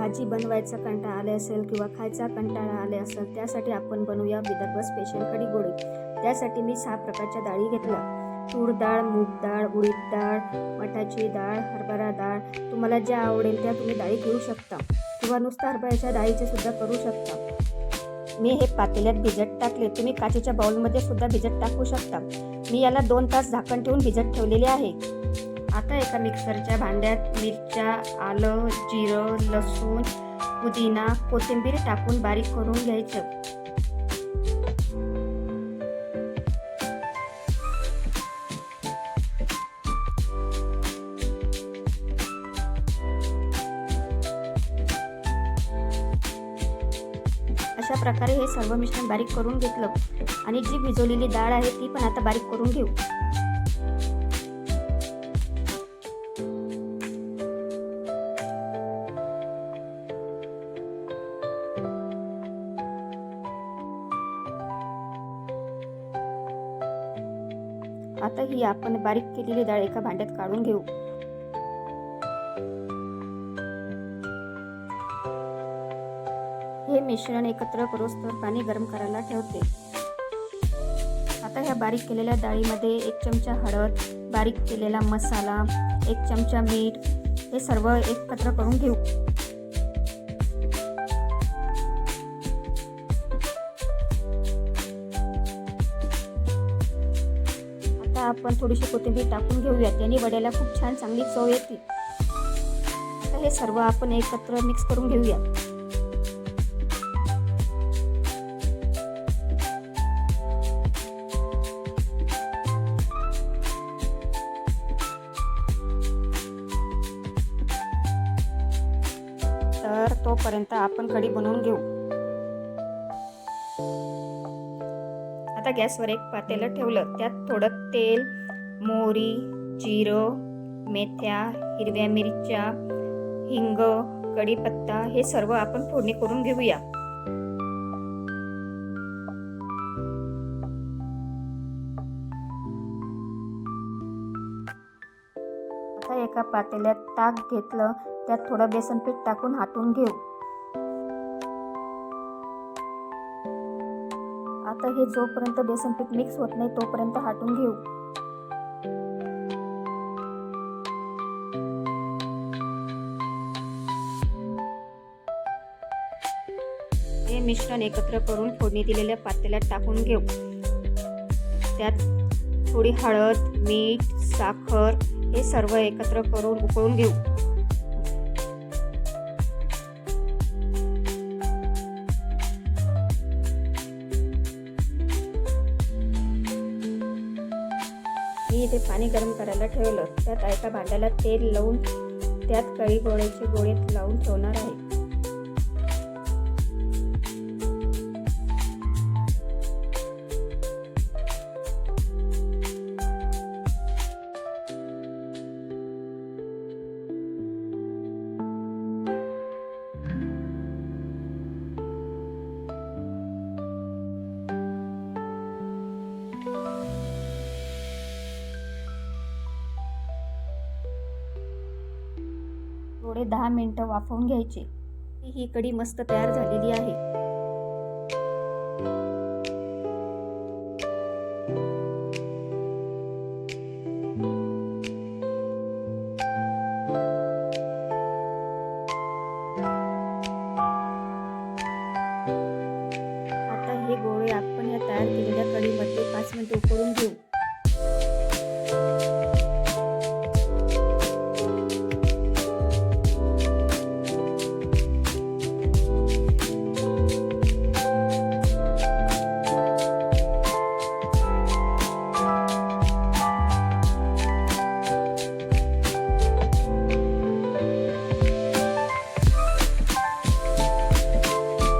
भाजी बनवायचा कंटाळा आले असेल किंवा खायचा कंटाळा आले असेल, त्यासाठी आपण बनवूया विदर्भ स्पेशल कढी गोळी. त्यासाठी मी 6 प्रकारच्या डाळी घेतल्या. तूर डाळ, मूग डाळ, उडीद डाळ, मठाची डाळ, हरभरा डाळ. तुम्हाला ज्या आवडेल त्या तुम्ही डाळी घेऊ शकता किंवा नुसता हरभऱ्याच्या डाळीचे सुद्धा करू शकता. मी हे पातेल्यात भिजत टाकले. तुम्ही काचेच्या बाउलमध्ये सुद्धा भिजत टाकू शकता. मी याला 2 तास झाकण ठेवून भिजत ठेवलेले आहे. आता एका मिक्सरच्या भांड्यात मिरच्या, आलं, जिरं, लसूण, पुदिना, कोथिंबीर टाकून बारीक करून घ्यायचं. अशा प्रकारे हे सर्व मिश्रण बारीक करून घेतलं आणि जी भिजवलेली डाळ आहे ती पण आता बारीक करून घेऊ. आता ही आपण बारीक केलेली डाळ एका भांड्यात काढून घेऊ. हे मिश्रण एकत्र करूस्तोवर पाणी गरम करायला ठेवते. आता ह्या बारीक केलेल्या डाळीमध्ये 1 चमचा हळद, बारीक केलेला मसाला, 1 चमचा मीठ हे सर्व एकत्र करून घेऊ. आता आपण थोडीशी कोथिंबीर टाकून घेऊया. त्याने वड्याला खूप छान चांगली चव येते. आता हे सर्व आपण एकत्र मिक्स करून घेऊया. तर तोपर्यंत आपण कढी बनवून घेऊ. आता गॅसवर एक पातेलं ठेवलं. त्यात थोडं तेल, मोहरी, जिरं, मेथ्या, हिरव्या मिरच्या, हिंग, कढीपत्ता हे सर्व आपण फोडणी करून घेऊया. आता एका पातेल्यात ताक घेतलं. त्यात थोडं बेसन पीठ टाकून हाटून घेऊ. आता हे जोपर्यंत बेसन पीठ मिक्स होत नाही तोपर्यंत हाटून घेऊ. हे मिश्रण एकत्र करून फोडणी दिलेल्या पातेल्यात टाकून घेऊ. त्यात थोडी हळद, मीठ, साखर हे सर्व एकत्र करून उकळून घेऊ. मी इथे पाणी गरम करायला ठेवलं. त्यात एका भांड्याला तेल लावून त्यात कढी गोळ्याचे गोळे लावून ठेवणार आहे. थोडे 10 मिनिटं वाफवून घ्यायचे. ही कढी मस्त तयार झालेली आहे. आता हे गोळे आपण या तयार केलेल्या कढीमध्ये 5 मिनिटं उकळून घेऊ.